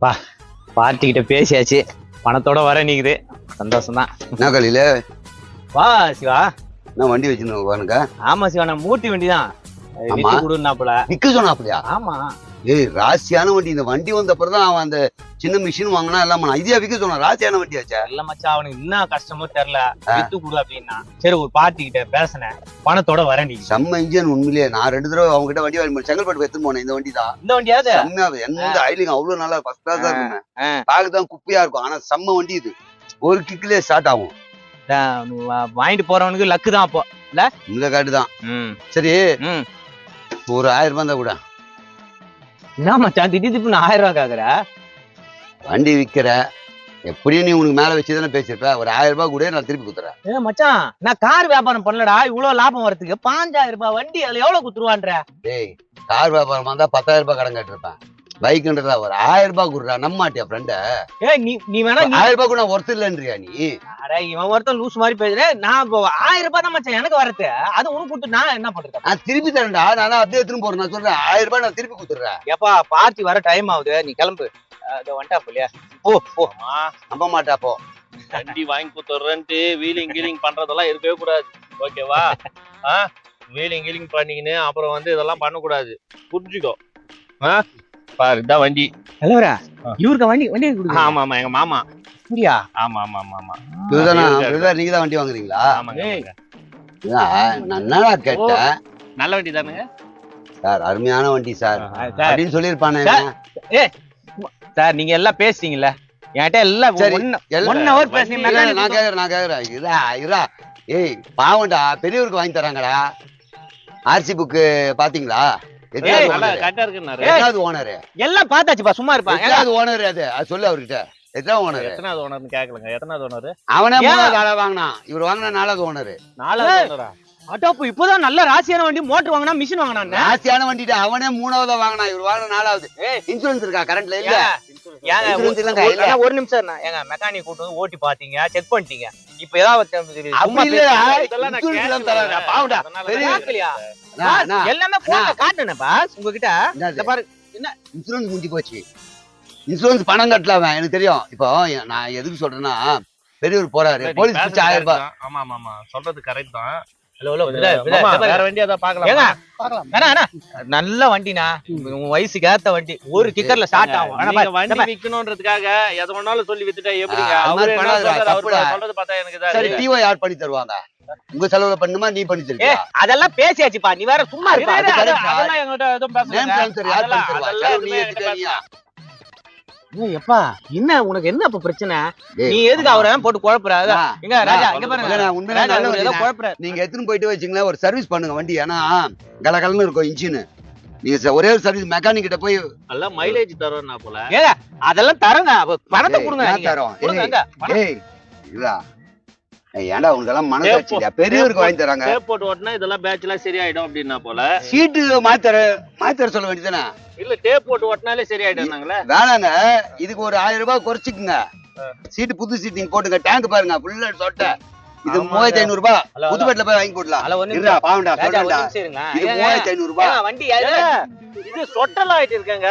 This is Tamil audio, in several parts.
பா பார்ட்டிகிட்ட பேசியாச்சு, பணத்தோட வர நீக்குது, சந்தோஷம் தான். என்ன காலையில வா சிவா. நான் வண்டி வச்சிருந்தேன். ஆமா சிவா, நான் மூர்த்தி வண்டி தான் வித்து கொடுனாப்புல. விக்க சொன்னாப்லையா? ஆமா. ஏய் ராசியான வண்டி. இந்த வண்டி வந்த அப்புறம் அவன் அந்த சின்ன மிஷின் வாங்கினா எல்லாம் இதையா விக்க சொன்னான். ராசியான வண்டியாச்சா? இல்ல மச்சா, அவனுக்கு என்ன கஷ்டமோ தெரியல, வித்து கொடு அப்படின்னா. சரி ஒரு பார்ட்டி கிட்ட பேசினேன், பணத்தோட வர நீ. செம்ம இன்ஜின் உண்மையிலேயே. நான் 2 தடவை அவங்க கிட்ட வண்டி வாங்கி செங்கல்பட்டு எடுத்து போனேன். இந்த வண்டி தான். இந்த வண்டியாவது செம்மையா எந்த ஐலிங் அவ்வளவு நல்லா ஃபர்ஸ்ட் கிளாஸா இருக்கும். பாக்குதான் குப்பையா இருக்கும், ஆனா செம்ம வண்டி இது. ஒரு கிக்லயே ஸ்டார்ட் ஆகும். வாங்கிட்டு போறவனுக்கு லக்கு தான் அப்போ. இல்ல இந்த காட்டு தான். சரி ஒரு 1000 ரூபாய் தான் கூட. என்ன மச்சான் திடீர்னு 1000 ரூபாய் கேக்குற? வண்டி விக்கிற எப்படியும் நீ உனக்கு மேல வச்சுதானே பேசிருப்ப. ஒரு 1000 ரூபாய் கூட நான் திருப்பி குத்துறேன். ஏ மச்சான், நான் கார் வியாபாரம் பண்ணலடா, இவ்வளவு லாபம் வரதுக்கு 5000 ரூபாய் வண்டி, அதுல எவ்வளவு குத்துருவான்ற? டேய் கார் வியாபாரம் வந்தா 10000 ரூபாய் கடன் கட்டிருப்பேன். பைக்குன்றதா ஒரு 1000 ரூபாய் குடுறா. நம்ப மாட்டியா ஃப்ரெண்ட? ஏ நீ வேணா 1000 ரூபாய் கூட ஒருத்தர் இல்லன்றியா நீ? அட இவன் ஒருத்தன் லூஸ் மாதிரி பேசுறேன். நான் 1000 ரூபாய் தான் மச்சான் எனக்கு வரது, அது உனக்கு கொடுத்து நான் என்ன பண்றது? நான் திருப்பி தரேன்டா. நான் அப்படியே திரும்ப போறேன். நான் சொல்றேன் 1000 ரூபாய் நான் திருப்பி குடுத்துறேன். ஏப்பா பார்ட்டி வர டைம் ஆகுது, நீ கிளம்பு. வந்துட்டா போலியா? போ. நம்ப மாட்டா போ. வண்டி வாங்கி கொடுத்துறேன்ட்டு வீலிங் கீலிங் பண்றதெல்லாம் இருக்கவே கூடாது, ஓகேவா? வீலிங் கீலிங் பண்ணிக்கின்னு அப்புறம் வந்து இதெல்லாம் பண்ணக்கூடாது, புரிஞ்சுக்கோ. பாரு இதான் வண்டி. தலைவரா, இவருக்கு வண்டி கொடுங்க. ஆமா ஆமா, எங்க மாமா. புரியா? ஆமா ஆமா ஆமா ஆமா. நீங்க தான் வண்டி வாங்குறீங்களா? ஆமாங்க. நான் என்னடா கேட்டேன்? நல்ல வண்டி தானுங்க சார், அருமையான வண்டி சார் அப்படின்னு சொல்லிருப்பானே. சார் நீங்க எல்லாம் பேசுறீங்கல்ல, என்கிட்ட எல்லாம் 1 hour பேசுறீங்க. நான் கேக்குறேன் இரா. ஏய் பாவண்டா, பெரியவருக்கு வாங்கி தராங்கடா. ஆர்சி புக்கு பாத்தீங்களா? எத்தனாவது ஓனர்? எல்லாம் பார்த்தாச்சுப்பா, சும்மா இருப்பாங்க. எத்தனாவது ஓனர்? அது சொல்லு அவர்கிட்ட. எத்தனாவது ஓனர்? எத்தனாவது ஓனர்னு கேட்கலங்க. எத்தனாவது ஓனர்? அவனே 3வது ஆளா வாங்கினான். இவர் வாங்கினா 4வது ஓனர். 4வது ஓனரா? அட்டாப்பு, இப்பதான் நல்ல ராசியான வண்டி, மோட்டர் வாங்கினா மிஷின் வாங்கினான். ராசியான வண்டிட்டு அவனே 3வது வாங்கினான். இவர் வாங்கின 4வது. இன்சூரன்ஸ் இருக்கா கரண்ட்ல? இல்ல. ஒரு நிமிஷம், ஏங்க மெக்கானிக் கூட்டு வந்து ஓட்டி பாத்தீங்க, செக் பண்ணிட்டீங்க. இப்ப ஏதாவது எல்லாமே காட்டுனப்பா உங்ககிட்ட. இன்சூரன்ஸ் முடிஞ்சு போச்சு. இன்சூரன்ஸ் பணம் கட்டலாம், எனக்கு தெரியும். இப்போ நான் எதுக்கு சொல்றேன்னா, பெரியவர் போறாரு, போலீஸ் 1000 ரூபாய். ஆமா ஆமா ஆமா, சொல்றது கரெக்ட் தான். வேற வண்டி அதான் பாக்கலாம். நல்ல வண்டினா, உங்க வயசுக்கு ஏத்த வண்டி. ஒரு கிக்கர்ல ஸ்டார்ட் ஆகும். வண்டி விக்கணும்ன்றதுக்காக எதை வேணாலும் சொல்லி வித்துட்டா எப்படிங்க? சொல்றது பார்த்தா எனக்கு சரி, டிஓ யார் பண்ணி தருவாங்க? உங்க செலவுல பண்ணுமா, நீ பண்ணி தருவியா? அதெல்லாம் பேசியாச்சுப்பா, நீ வேற சும்மா அதெல்லாம் எங்ககிட்ட எதுவும் எப்பா என்ன உனக்கு என்ன இப்ப பிரச்சனை? நீ எதுக்கு அவரை போட்டு குழப்புற? எங்க ராஜா, இங்க பாருங்க, நீங்க எடுத்துன்னு போயிட்டு வச்சுங்களேன், ஒரு சர்வீஸ் பண்ணுங்க வண்டி. ஏன்னா கலகலன்னு இருக்கும் இன்ஜின். நீங்க ஒரே ஒரு சர்வீஸ் மெக்கானிக் கிட்ட போய் நல்லா மைலேஜ் தரோம்னா போல. ஏங்க அதெல்லாம் தரங்க, பணத்தை கொடுங்க. தரோம். ஏன்டா உனக்கு எல்லாம் மனசாட்சி இல்லையா? பெரியவருக்கு வாங்கி தராங்க. டேப் போட்டு ஓட்டினா இதெல்லாம் பேட்ச் எல்லாம் சரியாயிடும் அப்படின்னா போல. சீட்டு மாத்தர சொல்ல வேண்டியதானே? இல்ல டேப் போட்டு ஓட்டினாலே சரியாயிடும்னாங்களே. வேணாங்க, இதுக்கு ஒரு 1000 ரூபாய் குறைச்சிக்குங்க. சீட்டு புது சீட் நீங்க போட்டுங்க. டேங்க் பாருங்க ஃபுல்லா சொட்ட. இது 3500 ரூபாய். புதுப்பேட்ல போய் வாங்கி போடலாம். பாவண்டா சொல்றேன்டா, இது 3500 ரூபாய் வண்டி. இது சொட்டெல்லாம் ஆயிட்டு இருக்கேங்க.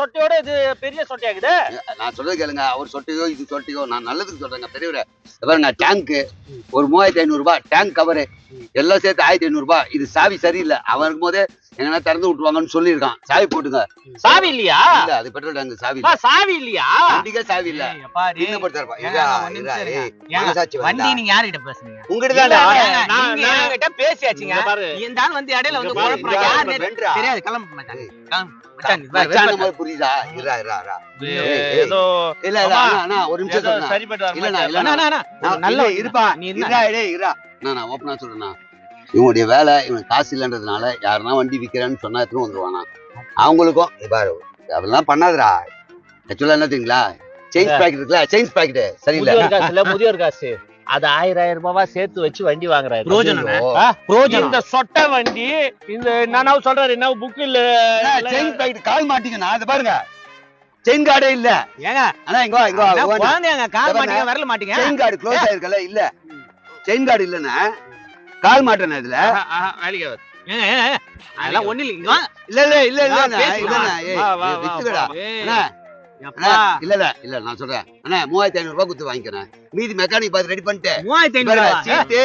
சொட்டையோட இது பெரிய சொட்டையாகுது. நான் சொல்றது கேளுங்க, அவர் சொட்டையோ இது சொட்டையோ, நான் நல்லதுக்கு சொல்றேங்க. பெரியவரே பாருங்க, டேங்க் ஒரு 3500 ரூபாய், டேங்க் கவரு எல்லாம் சேர்த்து 1500 ரூபாய். இது சாவி சரியில்லை, அவன் இருக்கும் போதே எங்கன்னா திறந்து விட்டுருவாங்கன்னு சொல்லிருக்கான். சாவி போட்டுங்க. சாவி இல்லையா? இல்ல, அது பெட்ரோல் டேங்க் சாவி. சாவி இல்லையா? வண்டிக்கே சாவி இல்ல. வண்டி நீங்க யார்கிட்ட பேசுறீங்க? உங்ககிட்ட தான் பேசியாச்சுங்க. இந்த ஆள் வந்து இடையில வந்து தெரியாது, கிளம்ப மாட்டாங்க. புரியுதா? ஒரு நிமிஷம் நல்ல இருப்பா. நான் ஓப்பனா சொல்றேன்னா, இவனுடைய வேலை, இவனுக்கு காசு இல்லைன்றதுனால யாருன்னா வண்டி விற்கிறேன்னு சொன்னா எடுத்துன்னு வந்துருவானா. அவங்களுக்கும் பாரு அதெல்லாம் பண்ணாதரா. ஆக்சுவலா என்ன தெரியுங்களா, செயின்ஸ் பாக்கெட் இருக்குல்ல, செயின்ஸ் பாக்கெட் சரியில்லை. முதியோர் காசு அது 1000 ரூபாய் சேர்த்து வச்சு வண்டி வாங்குறாரு. இந்த சொட்டை வண்டி இந்த நானாவது சொல்றாரு, என்ன புக் இல்ல செயின் பாக்கெட் கால் மாட்டீங்கன்னா அது பாருங்க, செயின் கார்டே இல்ல. ஏங்க ஆனா இங்க குழந்தைங்க கால் மாட்டீங்க, வரல மாட்டீங்க. செயின் கார்டு க்ளோஸ் ஆயிருக்கல? இல்ல, செயின் கார்டு இல்லன்னா கால் மாட்டேன் இதுல. அதெல்லாம் ஒண்ணு இல்ல. இல்ல இல்ல இல்ல இல்ல இல்ல வித்துக்கடா. இல்ல நான் சொல்றேன் அண்ணா 3500 ரூபாய் கொடுத்து வாங்கிக்கிறேன். மீதி மெக்கானிக் பார்த்து ரெடி பண்ணிட்டு 3500 சீட்டு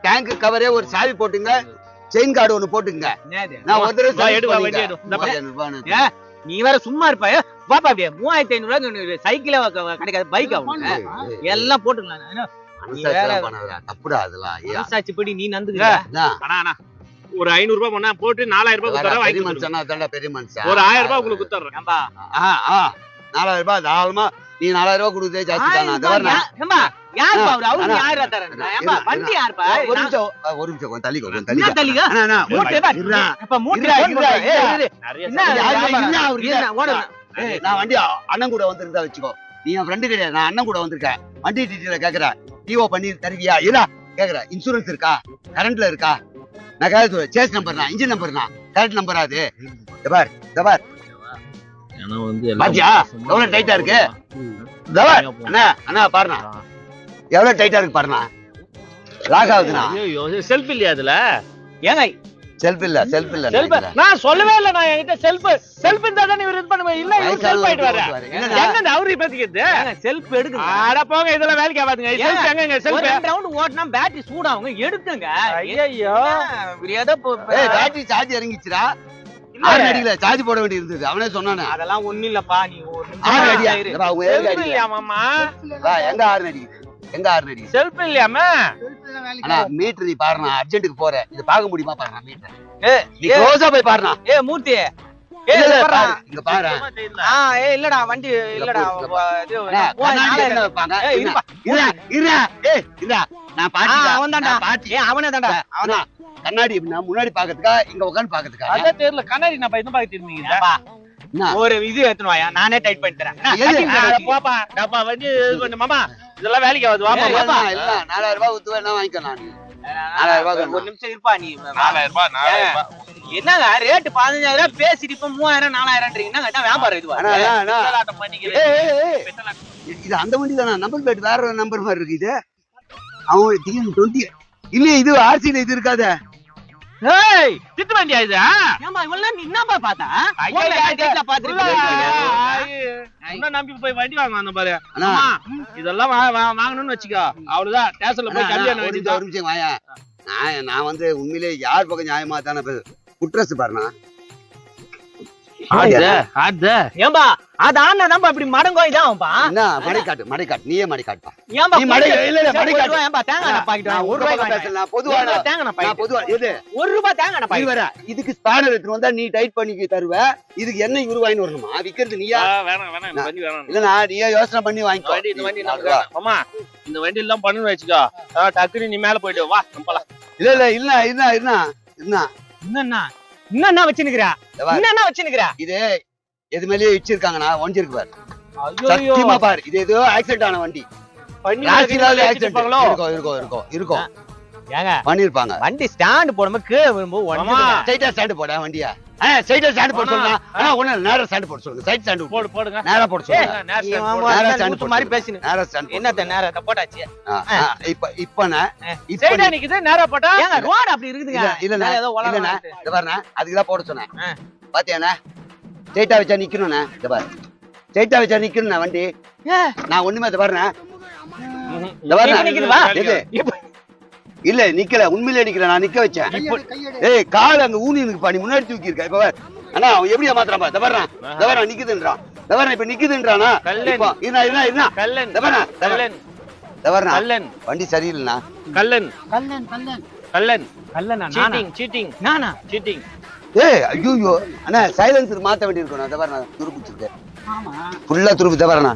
டேங்க் கவரே ஒரு சாவி போட்டுங்க, செயின் கார்டு ஒண்ணு போட்டுங்க. நான் ஒரு தடவை நீ வேற சும்மா இருப்பாய பாப்பா. அப்படியே 3500 ரூபாய் சைக்கிள கிடைக்காது, பைக் ஆகும் எல்லாம் போட்டுக்கலாம். தப்புடா அதெல்லாம். மனசாட்சிப்படி நீ நந்துக்க. ஒரு 500 ரூபாய் பண்ணா போட்டு 4000 ரூபாய் குத்தற வாங்கி மனுஷனா பெரிய மனுஷன். ஒரு 1000 ரூபாய் உங்களுக்கு குத்தறேன். 4000 ரூபாய் தாராளமா நீ 4000 ரூபாய் கொடுத்தே ஜாஸ்தி தானா? அதவரனா யார் பாரு அவரு யாரா தரேன்? ஏம்பா வண்டி யார் பா? ஒரு நிமிஷம் கொஞ்சம் தள்ளிக்கோ. அண்ணா மூட்டை பா. இப்ப மூட்டை நான் வண்டி அண்ணன் கூட வந்திருந்தா வச்சுக்கோ. நீ என் ஃப்ரெண்டு கிடையாது, நான் அண்ணன் கூட வந்திருக்கேன். வண்டி டீட்டெயில கேக்குறேன், டிஓ பண்ணி தருவியா? இல்ல கேக்குறேன். இன்சூரன்ஸ் இருக்கா? கரண்ட்ல இருக்கா? நான் கேட்க சேஸ் நம்பர்னா, இன்ஜின் நம்பர்னா, கரெக்ட் நம்பரா? அது தபார் பாத்தியா எவ்வளவு டைட்டா இருக்கு? தபார் அண்ணா பாருண்ணா எவ்வளவு டைட்டா இருக்கு பாருண்ணா. லாக் ஆகுதுண்ணா. செல்ஃப் இல்லையா அதுல? ஏங்க செல்ஃப் இல்ல நான் சொல்லவே இல்ல. நான் என்கிட்ட செல்ஃப் இருந்தா தான் இவர் இது பண்ணுவேன். இல்ல இவர் செல்ஃப் ஆயிட்டு வர. எங்க அவரே பேசிக்கிது செல்ஃப் எடுங்க. அட போங்க, இதெல்லாம் வேலைக்கு ஆகாதுங்க. செல்ஃப் எங்கங்க செல்ஃப்? ஒரு ரவுண்ட் ஓட்னா பேட்டரி சூடாகுங்க, எடுத்துங்க. ஐயோ ஏதோ பேட்டரி சார்ஜ் இறங்கிச்சுடா. 6 அடியில சார்ஜ் போட வேண்டி இருந்தது. அவனே சொன்னானே. அதெல்லாம் ஒண்ணு இல்லப்பா. நீ ஒரு 6 அடியா இல்லையா மாமா? எங்க 6 அடி செல்ஃப் இல்லையாமா? அண்ணா மீட்டர் நீ பாருண்ணா, அர்ஜென்ட்டுக்கு போறேன். இது பார்க்க முடியுமா பாருண்ணா மீட்டர். நீ க்ளோஸா போய் பாருண்ணா. மூர்த்தி இங்க பாரு. இல்லடா வண்டி இல்லடா. நான் பாட்டி அவனே தான்டா. அவனா கண்ணாடி முன்னாடி பாக்கிறதுக்கா இங்க உட்காந்து பாக்கிறதுக்கா? அதான் தெரியல. கண்ணாடி நான் என்ன பாக்கிட்டு இருந்தீங்க? ஒரு இது எடுத்துன்னு வாயா, நானே டைட் பண்ணி தரேன். போப்பா டப்பா வந்து மாமா இதெல்லாம் வேலைக்கு ஆகுது. வாப்பா இல்ல 4000 ரூபாய் ஊத்துவே என்ன வாங்கிக்கலாம். 4000 ரூபாய் ஒரு நிமிஷம் இருப்பா. நீ 4000 ரூபாய் என்னங்க ரேட் 15000 பேசிட்டு இப்ப 3000 4000ன்றீங்கன்னா வியாபாரம் இதுவா? இது அந்த வண்டி தானா? நம்பர் பிளேட் வேற நம்பர் மாதிரி இருக்கு. இது அவன் TN20 இல்ல, இது ஆர்சில இது இருக்காத. ஏய் திட்டு வண்டியா இது? ஏமா இவெல்லாம் நீ என்னப்பா பார்த்தா? நம்பி போய் வண்டி வாங்க பாரு. இதெல்லாம் வாங்கணும்னு வச்சுக்கோ, அவ்வளவுதான். ஸ்டேஷன்ல போய் கல்யாணம் ஒரு நிமிஷம் வாயா. நான் வந்து உண்மையிலே யார் பக்கம் நியாயமா தானே குட்ரஸ் பாருண்ணா. ஏம்பா அது ஆனா நம்ம அப்படி மடங்கோ இதான்பா. என்ன மடைக்காட்டு நீயே மடைக்காட்டுப்பா. ஏம்பா நீ மடை இல்ல மடைக்காட்டு. ஏம்பா தேங்காய் பாக்கிட்டு வா. 1 ரூபாய் பேசலாம். பொதுவா தேங்காய் பாக்கெட். பொதுவா எது? 1 ரூபாய் தேங்காய் பாக்கெட். வர இதுக்கு ஸ்பானர் எடுத்து வந்தா நீ டைட் பண்ணி தருவ. இதுக்கு என்ன இவரு வரணுமா? விக்கிறது நீயா? வேணாம் இந்த வண்டி வேணாம். இல்லனா நீயே யோசனை பண்ணி வாங்கிக்கோ. இந்த வண்டி மாமா இந்த வண்டி எல்லாம் பண்ணு வச்சுக்கோ. டக்குனு நீ மேல போய்டு வா நம்மலாம். இல்ல என்ன வச்சிருக்கா? இது எது மேலயே வச்சிருக்காங்கனா ஒஞ்சிருக்கு பாரு. சத்தியமா பாரு. இது ஏதோ ஆக்சிடென்ட் ஆன வண்டி. ராசிலால ஆக்சிடென்ட் இருக்கும். ஏங்க பண்ணிருப்பாங்க. வண்டி ஸ்டாண்ட் போடும்போது கீழ விழும்போது ஒண்ணு ஸ்ட்ரைட்டா ஸ்டாண்ட் போட வண்டியா. ஸ்ட்ரைட்டா ஸ்டாண்ட் போட சொல்லுங்க. ஒண்ணு நேரா ஸ்டாண்ட் போட சொல்லுங்க. சைடு ஸ்டாண்ட் போடுங்க. நேரா போட சொல்லுங்க. நேரா ஸ்டாண்ட் மாதிரி பேசினு. நேரா ஸ்டாண்ட் என்னத்த நேரா போட்டாச்சு. இப்ப ஸ்ட்ரைட்டா நிக்குது நேரா போட்டா. ஏங்க ரோட் அப்படி இருக்குதுங்க. இல்ல ஏதோ வளரனா. இத பாருங்க. அதுக்கு தான் போட சொன்னேன். பாத்தியானே? ஸ்ட்ரைட்டா வச்சா நிக்கணும்னா. இத பாரு. ஸ்ட்ரைட்டா வச்சா நிக்கணும்னா வண்டி. நான் ஒண்ணுமே இத பாருங்க. இத பாருங்க. நிக்குதுவா? இல்ல நிக்கல. உண்மையிலே நிக்கல. நான் நிக்க வச்சேன். ஏய் கால் அங்க ஊனி இருக்கு பாடி முன்னாடி தூக்கி இருக்கா. இப்ப அண்ணா அவன் எப்படியா மாத்துறான் பாரு. தவறா நிக்குதுன்றான். தவறா இப்ப நிக்குதுன்றானா? இப்போ என்ன கல்லன் தவறா வண்டி சரியில்லைனா. கல்லன் சீட்டிங் நானா சீட்டிங். ஏய் ஐயோ அண்ணா சைலன்சர் மாத்த வேண்டி இருக்கணும். தவறா துருப்பிச்சிருக்கேன். ஆமா ஃபுல்லா துருப்பு. தவறா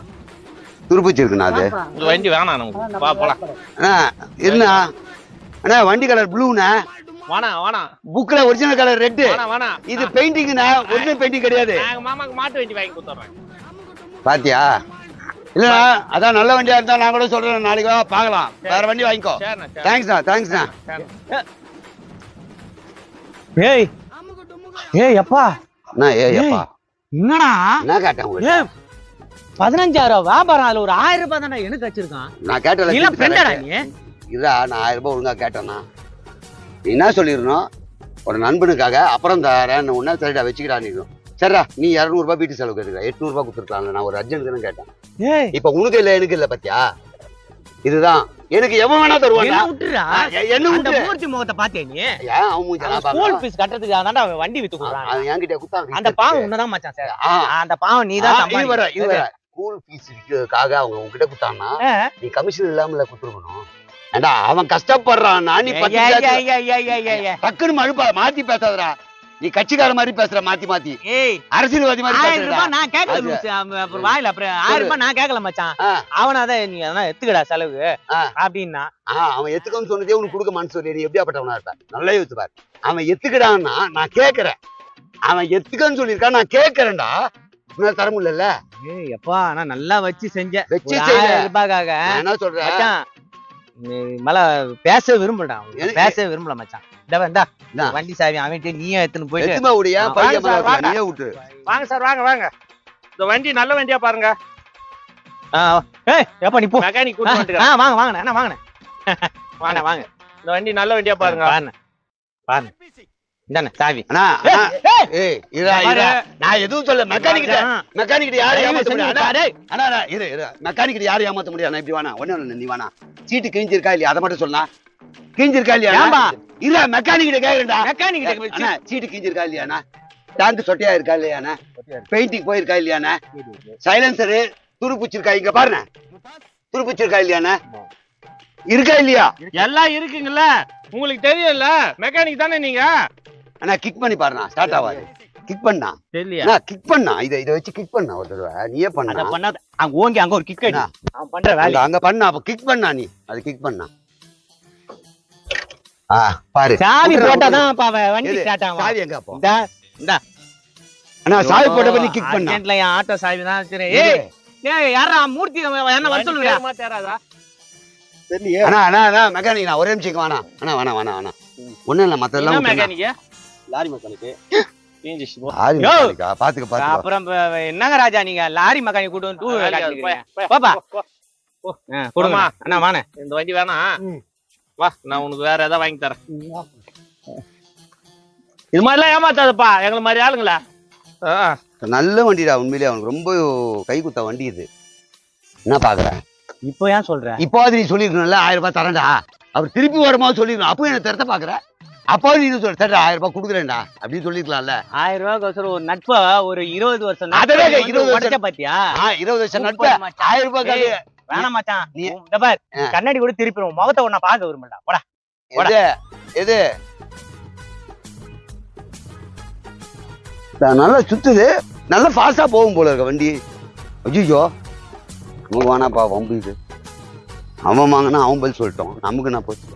துருப்பிச்சிருக்குண்ணா. அது இந்த வண்டி வேணாம் நமக்கு. வா போலாம். என்ன அண்ணா வண்டி கலர் ப்ளூண்ணா. வாணா புக்ல ஒரிஜினல் கலர் ரெட். வாணா இது பெயிண்டிங்னா ஒரிஜினல் பெயிண்டிங் கிடையாது. எங்க மாமாக்கு மாட்டு வண்டி வாங்கி கொடுத்துறேன். பாத்தியா? இல்லண்ணா அதான் நல்ல வண்டியா இருந்தா நான் கூட சொல்றேன். நாளைக்கு வா பார்க்கலாம். வேற வண்டி வாங்கிக்கோ. தேங்க்ஸ்ண்ணா. ஏய் அப்பா. என்னடா என்ன கேட்டேன் உங்களுக்கு? 15000 வியாபாரம். அதுல ஒரு 1000 ரூபாய் தானே எனக்கு வச்சிருக்கான். நான் கேட்டல. இல்ல ஃப்ரெண்டடா நீ. இதா நான் 1000 ரூபாய் ஒழுங்கா கேட்டேன்னா நீ என்ன சொல்லிடணும்? ஒரு நண்பனுக்காக அப்புறம் தரேன். உன்ன சரிடா வச்சுக்கிடா. நீ சரிடா நீ 200 ரூபாய் வீட்டு செலவு கேட்டுக்க 800 ரூபாய் கொடுத்துருக்கலாம்ல நான் ஒரு அர்ஜென்ட் தானே கேட்டேன் இப்ப உனக்கு இல்ல எனக்கு இல்ல பத்தியா இதுதான் எனக்கு எவன் வேணா தருவான் என்ன மூர்த்தி முகத்தை பாத்தே நீ ஏன் அவன் மூஞ்சா ஸ்கூல் ஃபீஸ் கட்டறதுக்கு அதான்டா அவன் வண்டி வித்து கொடுறான் அவன் என்கிட்ட குத்தாங்க அந்த பாவம் உன்னதான் மச்சான் சார் அந்த பாவம் நீதான் இவர ஸ்கூல் ஃபீஸ்க்காக அவங்க உன்கிட்ட குத்தான்னா நீ கமிஷன் இல்லாமல குடுத்துறணும் ஏண்டா அவன் கஷ்டப்படுறான் நீ டக்குன்னு மழுப்பா மாத்தி பேசாதடா நீ கட்சிக்கார மாதிரி பேசுற மாத்தி அரசியல்வாதி மாதிரி 1000 ரூபாய் நான் கேக்கல அப்புறம் வாயில அப்புறம் 1000 ரூபாய் நான் கேக்கல மச்சான் அவன் அத நீ அதான் எத்துக்கடா செலவு அப்படின்னா அவன் எத்துக்கன்னு சொன்னதே உனக்கு கொடுக்க மனசு சொல்லி நீ எப்படியாப்பட்டவனா இருப்ப நல்லா யோசிச்சு பாரு அவன் எத்துக்கடான்னா நான் கேக்குறேன் அவன் எத்துக்கன்னு சொல்லியிருக்கான் நான் கேக்குறேன்டா உன்னால தர முடியல எப்பா நான் நல்லா வச்சு செஞ்ச வச்சு 1000 ரூபாய்க்காக என்ன சொல்றேன் மச்சான் மல பேச விரும்பலடா பேச விரும்பல மச்சான் இந்தா வண்டி சாவி அவன்கிட்ட நீயே எடுத்துன்னு போயிட்டு எத்துமா உடையா பையன் நீயே விட்டு வாங்க சார் வாங்க இந்த வண்டி நல்ல வண்டியா பாருங்க ஏய் எப்பா நீ போ மெக்கானிக் கூட்டி வந்துங்க வாங்க அண்ணா வாங்க இந்த வண்டி நல்ல வண்டியா பாருங்க பாருங்க இந்தானே சாவி அண்ணா ஏய் இதா நான் எதுவும் சொல்ல மெக்கானிக் யாரை ஏமாத்த முடியாது அண்ணா இரு மெக்கானிக் யாரை ஏமாத்த முடியாது நான் இப்படி வானா ஒண்ணு நீ வானா சீட்டு கிழிஞ்சிருக்கா இல்லையா அதை மட்டும் சொன்னா கிழிஞ்சிருக்கா இல்லையா இல்ல மெக்கானிக் கேக்குறேன்டா அண்ணா சீட்டு கிழிஞ்சிருக்கா இல்லையாண்ணா டேங்க் சொட்டையா இருக்கா இல்லையாண்ணா பெயிண்டிங் போயிருக்கா இல்லையாண்ணா சைலன்சரு துருப்பிச்சிருக்கா இங்க பாருண்ணா துருப்பிச்சிருக்கா இல்லையாண்ணா இருக்கா இல்லையா எல்லாம் இருக்குங்கல்ல உங்களுக்கு தெரியும்ல மெக்கானிக் தானே நீங்க அண்ணா கிக் பண்ணி பாருண்ணா ஸ்டார்ட் ஆகாது கிக் பண்ணா தெரியல கிக் பண்ணா இத வச்சு கிக் பண்ணா ஒரு தடவை நீயே பண்ணா பண்ணாத அங்க ஓங்கி அங்க ஒரு கிக் அடி அவன் பண்ற வேலை அங்க பண்ணா அப்ப கிக் பண்ணா நீ அது கிக் பண்ணா பாரு சாவி போட்டாதான் அப்ப வண்டி ஸ்டார்ட் ஆகும் சாவி எங்க அப்போ இந்தா அண்ணா சாவி போட்ட பண்ணி கிக் பண்ணா அர்ஜென்ட்ல என் ஆட்டோ சாவி தான் வச்சிரேன் ஏய் யாரா மூர்த்தி என்ன வர சொல்லுங்க தேராதா தெரியல அண்ணா மெக்கானிக் நான் ஒரே நிமிஷம் வாணா அண்ணா வேணா ஒண்ணும் இல்ல மத்தெல்லாம் மெக்கானிக் லாரி மெக்கானிக் லாரி மெக்கானிக்கா பாத்துக்க அப்புறம் என்னங்க ராஜா நீங்க லாரி மெக்கானிக் கூட்டு வந்து டூ காட்டுறீங்க பாப்பா கொடுமா அண்ணா வாணே இந்த வண்டி வேணாம் வா நான் உனக்கு வேற ஏதாவது வாங்கி தரேன் இது மாதிரிலாம் ஏமாத்தாதப்பா எங்களை மாதிரி ஆளுங்களா நல்ல வண்டிடா உண்மையிலேயே அவனுக்கு ரொம்ப கை குத்த வண்டி இது என்ன பாக்குறேன் இப்போ ஏன் சொல்ற இப்போது நீ சொல்லிருக்கணும்ல 1000 ரூபாய் தரேன்டா அவர் திருப்பி வரும்போது சொல்லிருக்கணும் அப்போ என்ன தரத்த பாக்குற அப்பாவது நீ சொல்ற தர 1000 ரூபாய் கொடுக்குறேன்டா அப்படின்னு சொல்லிருக்கலாம்ல 1000 ரூபாய்க்கு ஒரு நட்பா ஒரு 20 வருஷம் அதவே 20 வருஷம் பாத்தியா 20 வருஷம் நட்பு 1000 ரூபாய் வேணாம் மச்சான் நீ இந்த பார் கண்ணாடி கூட திருப்பிடும் முகத்தை ஒண்ணா பார்க்க விரும்பலடா போடா எது நல்லா சுத்துது நல்லா ஃபாஸ்டா போகும் போல இருக்க வண்டி ஐயோ நமக்கு வேணாப்பா வம்பு இது அவன் வாங்கினா அவன் பதில் சொல்லிட்டோம் நமக்கு நான் போச்சு